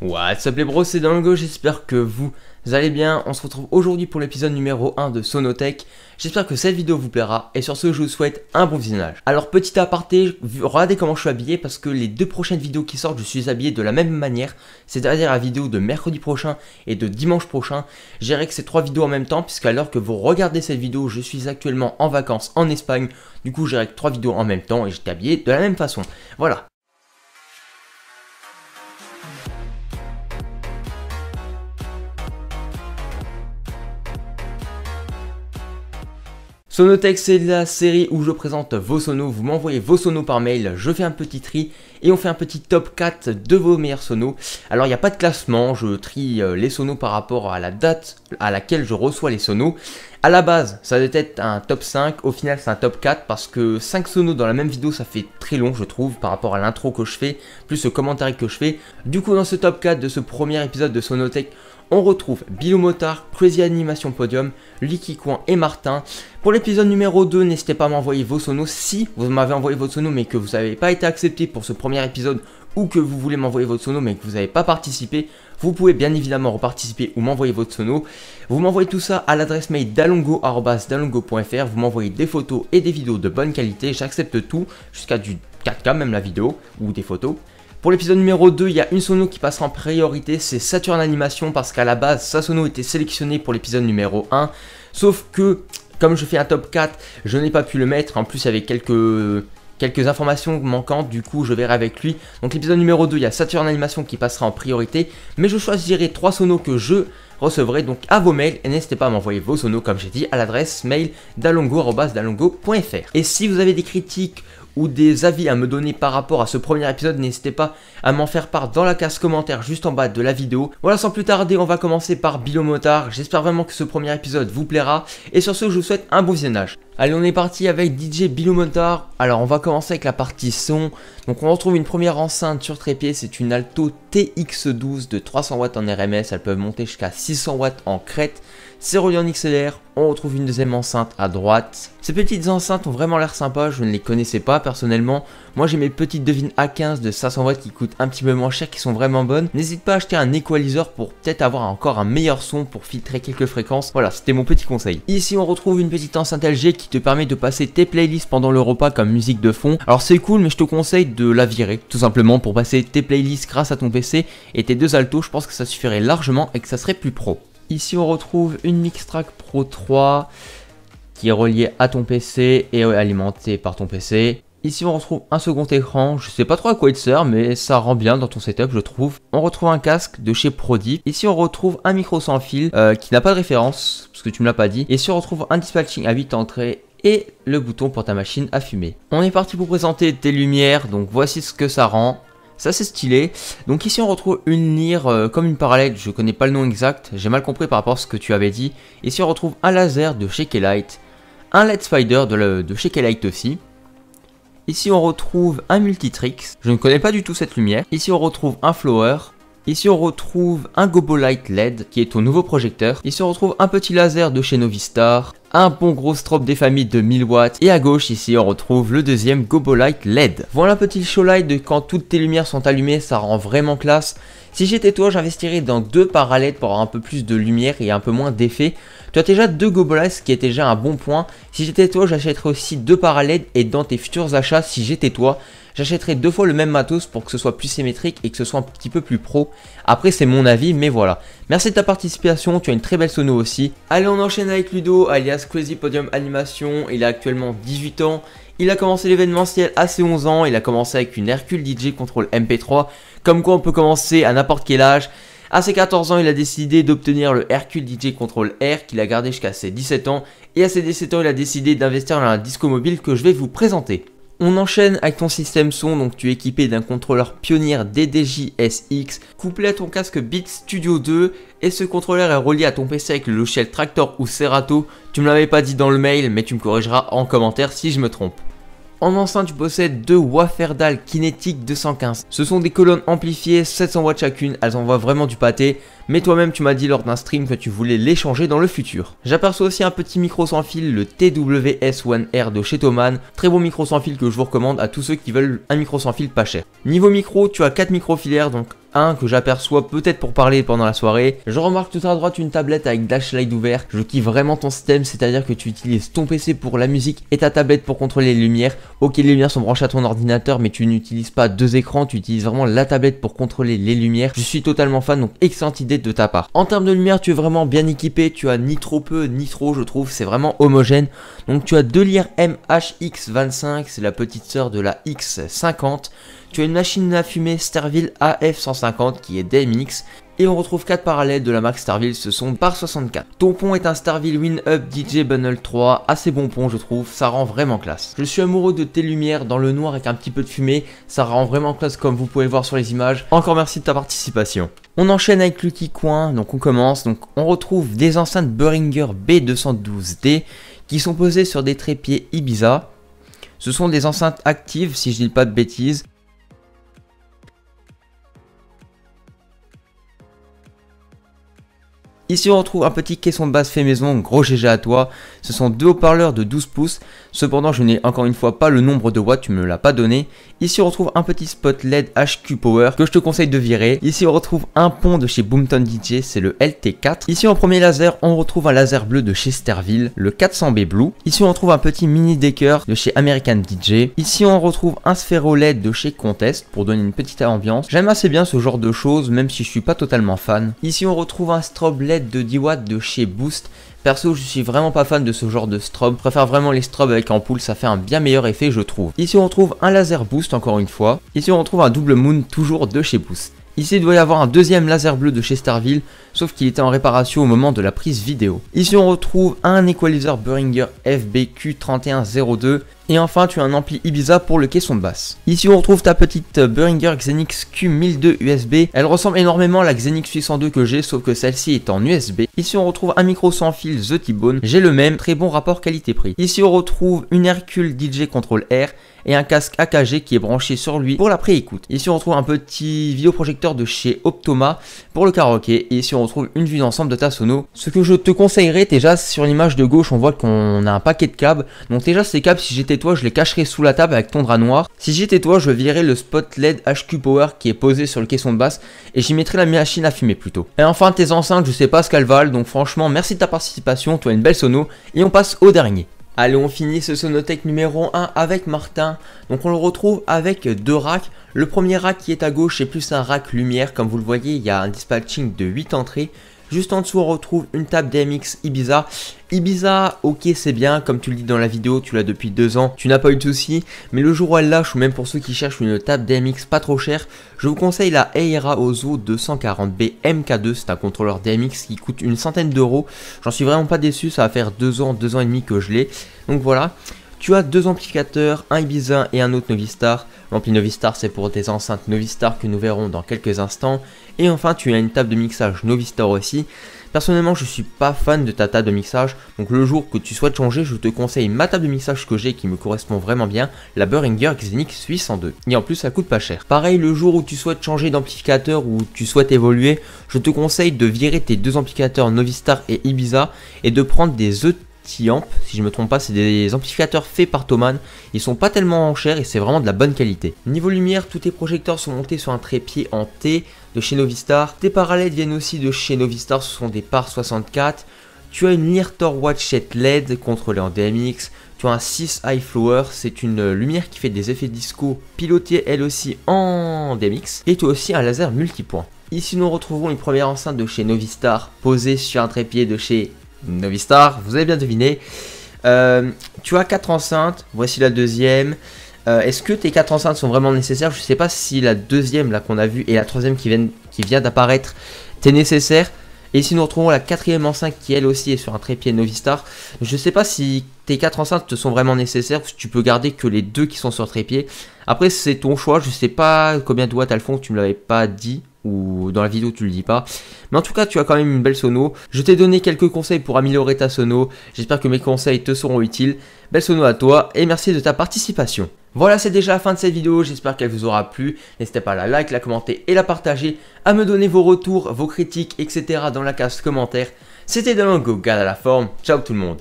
What's up les bros, c'est Dango, j'espère que vous allez bien. On se retrouve aujourd'hui pour l'épisode numéro 1 de Sonotech. J'espère que cette vidéo vous plaira et sur ce je vous souhaite un bon visionnage. Alors petit aparté, regardez comment je suis habillé parce que les deux prochaines vidéos qui sortent je suis habillé de la même manière. C'est-à-dire la vidéo de mercredi prochain et de dimanche prochain. J'irai que ces trois vidéos en même temps puisqu'à l'heure que vous regardez cette vidéo je suis actuellement en vacances en Espagne. Du coup j'irai que trois vidéos en même temps et j'étais habillé de la même façon. Voilà. Sonotech, c'est la série où je présente vos sonos, vous m'envoyez vos sonos par mail, je fais un petit tri et on fait un petit top 4 de vos meilleurs sonos. Alors il n'y a pas de classement, je trie les sonos par rapport à la date à laquelle je reçois les sonos. À la base, ça doit être un top 5, au final c'est un top 4 parce que 5 sonos dans la même vidéo ça fait très long je trouve par rapport à l'intro que je fais, plus le commentaire que je fais. Du coup dans ce top 4 de ce premier épisode de Sonotech, on retrouve Bilou Motard, Crazy Animation Podium, Licky Coin et Martin. Pour l'épisode numéro 2, n'hésitez pas à m'envoyer vos sonos. Si vous m'avez envoyé votre sono mais que vous n'avez pas été accepté pour ce premier épisode ou que vous voulez m'envoyer votre sono mais que vous n'avez pas participé, vous pouvez bien évidemment reparticiper ou m'envoyer votre sono. Vous m'envoyez tout ça à l'adresse mail dalongo@dalongo.fr. Vous m'envoyez des photos et des vidéos de bonne qualité. J'accepte tout, jusqu'à du 4K, même la vidéo ou des photos. Pour l'épisode numéro 2, il y a une sono qui passera en priorité, c'est Saturn Animation parce qu'à la base, sa sono était sélectionnée pour l'épisode numéro 1. Sauf que, comme je fais un top 4, je n'ai pas pu le mettre. En plus, il y avait quelques informations manquantes, du coup, je verrai avec lui. Donc l'épisode numéro 2, il y a Saturn Animation qui passera en priorité. Mais je choisirai 3 sonos que je recevrai donc à vos mails. Et n'hésitez pas à m'envoyer vos sonos, comme j'ai dit, à l'adresse mail dalongo@dalongo.fr. Et si vous avez des critiques ou des avis à me donner par rapport à ce premier épisode, n'hésitez pas à m'en faire part dans la case commentaire juste en bas de la vidéo. Voilà, sans plus tarder, on va commencer par Bilou Motard. J'espère vraiment que ce premier épisode vous plaira. Et sur ce, je vous souhaite un bon visionnage. Allez, on est parti avec DJ Bilou Motard. Alors, on va commencer avec la partie son. Donc, on retrouve une première enceinte sur trépied. C'est une Alto TX12 de 300 watts en RMS. Elles peuvent monter jusqu'à 600 watts en crête. C'est relié en XLR, on retrouve une deuxième enceinte à droite. Ces petites enceintes ont vraiment l'air sympas, je ne les connaissais pas personnellement. Moi j'ai mes petites Devin A15 de 500 watts qui coûtent un petit peu moins cher, qui sont vraiment bonnes. N'hésite pas à acheter un equalizer pour peut-être avoir encore un meilleur son pour filtrer quelques fréquences. Voilà, c'était mon petit conseil. Ici on retrouve une petite enceinte LG qui te permet de passer tes playlists pendant le repas comme musique de fond. Alors c'est cool mais je te conseille de la virer, tout simplement pour passer tes playlists grâce à ton PC. Et tes deux altos, je pense que ça suffirait largement et que ça serait plus pro. Ici on retrouve une Mixtrack Pro 3 qui est reliée à ton PC et alimentée par ton PC. Ici on retrouve un second écran, je sais pas trop à quoi il sert mais ça rend bien dans ton setup je trouve. On retrouve un casque de chez Prodi. Ici on retrouve un micro sans fil qui n'a pas de référence parce que tu me l'as pas dit. Ici on retrouve un dispatching à 8 entrées et le bouton pour ta machine à fumer. On est parti pour présenter tes lumières, donc voici ce que ça rend. Ça c'est stylé. Donc ici on retrouve une lyre comme une parallèle, je connais pas le nom exact, j'ai mal compris par rapport à ce que tu avais dit. Ici on retrouve un laser de chez K-Lite, un LED Spider de chez K-Lite aussi. Ici on retrouve un Multitrix, je ne connais pas du tout cette lumière. Ici on retrouve un flower. Ici on retrouve un Gobolight LED qui est ton nouveau projecteur. Ici on retrouve un petit laser de chez Novistar, un bon gros strobe des familles de 1000 watts. Et à gauche ici on retrouve le deuxième Gobolight LED. Voilà un petit show light de quand toutes tes lumières sont allumées, ça rend vraiment classe. Si j'étais toi, j'investirais dans 2 parallèles pour avoir un peu plus de lumière et un peu moins d'effet. Tu as déjà 2 Gobolights, ce qui est déjà un bon point. Si j'étais toi, j'achèterais aussi 2 parallèles et dans tes futurs achats, si j'étais toi, j'achèterais 2 fois le même matos pour que ce soit plus symétrique et que ce soit un petit peu plus pro. Après c'est mon avis mais voilà. Merci de ta participation, tu as une très belle sono aussi. Allez on enchaîne avec Ludo alias Crazy Podium Animation, il a actuellement 18 ans. Il a commencé l'événementiel à ses 11 ans, il a commencé avec une Hercule DJ Control MP3. Comme quoi on peut commencer à n'importe quel âge. À ses 14 ans, il a décidé d'obtenir le Hercule DJ Control R qu'il a gardé jusqu'à ses 17 ans. Et à ses 17 ans, il a décidé d'investir dans un disco mobile que je vais vous présenter. On enchaîne avec ton système son, donc tu es équipé d'un contrôleur Pioneer DDJ SX couplé à ton casque Beats Studio 2 et ce contrôleur est relié à ton PC avec le logiciel Traktor ou Serato. Tu me l'avais pas dit dans le mail mais tu me corrigeras en commentaire si je me trompe. En enceinte, tu possèdes 2 Waferdal Kinetic 215. Ce sont des colonnes amplifiées, 700 watts chacune, elles envoient vraiment du pâté. Mais toi-même, tu m'as dit lors d'un stream que tu voulais les changer dans le futur. J'aperçois aussi un petit micro sans fil, le TWS1R de chez Thomann. Très bon micro sans fil que je vous recommande à tous ceux qui veulent un micro sans fil pas cher. Niveau micro, tu as 4 micros filaires, donc un que j'aperçois peut-être pour parler pendant la soirée. Je remarque tout à droite une tablette avec Dashlight ouvert. Je kiffe vraiment ton système, c'est-à-dire que tu utilises ton PC pour la musique et ta tablette pour contrôler les lumières. Ok, les lumières sont branchées à ton ordinateur, mais tu n'utilises pas deux écrans, tu utilises vraiment la tablette pour contrôler les lumières. Je suis totalement fan, donc excellente idée de ta part. En termes de lumière, tu es vraiment bien équipé, tu as ni trop peu ni trop, je trouve, c'est vraiment homogène. Donc tu as deux lyres MHX25, c'est la petite sœur de la X50. Tu as une machine à fumer Starville AF150 qui est DMX. Et on retrouve 4 parallèles de la marque Starville, ce sont par 64. Ton pont est un Starville WinUp DJ Bundle 3, assez bon pont je trouve, ça rend vraiment classe. Je suis amoureux de tes lumières dans le noir avec un petit peu de fumée, ça rend vraiment classe comme vous pouvez le voir sur les images. Encore merci de ta participation. On enchaîne avec Lucky Coin, donc on commence, donc on retrouve des enceintes Behringer B212D qui sont posées sur des trépieds Ibiza. Ce sont des enceintes actives si je dis pas de bêtises. Ici on retrouve un petit caisson de basse fait maison, gros GG à toi. Ce sont deux haut-parleurs de 12 pouces. Cependant je n'ai encore une fois pas le nombre de watts, tu me l'as pas donné. Ici on retrouve un petit spot LED HQ Power que je te conseille de virer. Ici on retrouve un pont de chez Boomton DJ, c'est le LT4. Ici en premier laser on retrouve un laser bleu de chez Sterville, le 400B Blue. Ici on retrouve un petit mini Decker de chez American DJ. Ici on retrouve un sphéro LED de chez Contest pour donner une petite ambiance. J'aime assez bien ce genre de choses même si je suis pas totalement fan. Ici on retrouve un strobe LED de 10 watts de chez Boost. Perso je suis vraiment pas fan de ce genre de strobe, je préfère vraiment les strobes avec ampoule, ça fait un bien meilleur effet je trouve. Ici on retrouve un laser boost encore une fois. Ici on retrouve un double moon toujours de chez Boost. Ici il doit y avoir un deuxième laser bleu de chez Starville, sauf qu'il était en réparation au moment de la prise vidéo. Ici on retrouve un equalizer Behringer FBQ3102. Et enfin tu as un ampli Ibiza pour le caisson de basse. Ici on retrouve ta petite Behringer Xenix Q1002 USB. Elle ressemble énormément à la Xenix 802 que j'ai, sauf que celle-ci est en USB. Ici on retrouve un micro sans fil The T-Bone. J'ai le même, très bon rapport qualité-prix. Ici on retrouve une Hercule DJ Control R et un casque AKG qui est branché sur lui pour la pré-écoute. Ici on retrouve un petit vidéoprojecteur de chez Optoma pour le karaoké. Et ici on retrouve une vue d'ensemble de ta sono. Ce que je te conseillerais déjà, sur l'image de gauche on voit qu'on a un paquet de câbles. Donc déjà ces câbles, si j'étais toi je les cacherais sous la table avec ton drap noir. Si j'étais toi je virerais le spot LED HQ Power qui est posé sur le caisson de basse et j'y mettrais la machine à fumer plutôt. Et enfin tes enceintes, je sais pas ce qu'elles valent, donc franchement merci de ta participation, tu as une belle sono. Et on passe au dernier. Allez, on finit ce Sonotech numéro 1 avec Martin. Donc on le retrouve avec deux racks. Le premier rack qui est à gauche c'est plus un rack lumière. Comme vous le voyez, il y a un dispatching de 8 entrées. Juste en dessous on retrouve une table DMX Ibiza. Ibiza, ok c'est bien, comme tu le dis dans la vidéo, tu l'as depuis 2 ans, tu n'as pas eu de soucis. Mais le jour où elle lâche, ou même pour ceux qui cherchent une table DMX pas trop chère, je vous conseille la Eira Ozo 240B MK2. C'est un contrôleur DMX qui coûte une centaine d'euros. J'en suis vraiment pas déçu, ça va faire 2 ans et demi que je l'ai. Donc voilà. Tu as deux amplificateurs, un Ibiza et un autre Novistar. L'ampli Novistar c'est pour des enceintes Novistar que nous verrons dans quelques instants. Et enfin tu as une table de mixage Novistar aussi. Personnellement je suis pas fan de ta table de mixage, donc le jour que tu souhaites changer je te conseille ma table de mixage que j'ai qui me correspond vraiment bien, la Behringer Xenix 802. Et en plus ça coûte pas cher. Pareil, le jour où tu souhaites changer d'amplificateur ou tu souhaites évoluer, je te conseille de virer tes deux amplificateurs Novistar et Ibiza et de prendre des Amp, si je me trompe pas, c'est des amplificateurs faits par Thomann. Ils sont pas tellement chers et c'est vraiment de la bonne qualité. Niveau lumière, tous tes projecteurs sont montés sur un trépied en T de chez Novistar. Tes parallèles viennent aussi de chez Novistar, ce sont des par 64. Tu as une Lear Watchette LED contrôlée en DMX. Tu as un 6 High Flower, c'est une lumière qui fait des effets disco, pilotée elle aussi en DMX. Et tu as aussi un laser multipoint. Ici nous retrouvons une première enceinte de chez Novistar posée sur un trépied de chez Novistar, vous avez bien deviné. Tu as 4 enceintes, voici la deuxième. Est-ce que tes 4 enceintes sont vraiment nécessaires? Je ne sais pas si la deuxième là qu'on a vue et la troisième qui vient d'apparaître t'est nécessaire. Et ici nous retrouvons la quatrième enceinte qui elle aussi est sur un trépied Novistar. Je ne sais pas si tes 4 enceintes te sont vraiment nécessaires, tu peux garder que les deux qui sont sur le trépied. Après c'est ton choix, je ne sais pas combien de watts elles font, tu me l'avais pas dit. Ou dans la vidéo tu le dis pas. Mais en tout cas tu as quand même une belle sono. Je t'ai donné quelques conseils pour améliorer ta sono. J'espère que mes conseils te seront utiles. Belle sono à toi et merci de ta participation. Voilà, c'est déjà la fin de cette vidéo, j'espère qu'elle vous aura plu. N'hésitez pas à la like, la commenter et la partager, à me donner vos retours, vos critiques, etc. dans la case commentaire. C'était Delongo, garde à la forme, ciao tout le monde.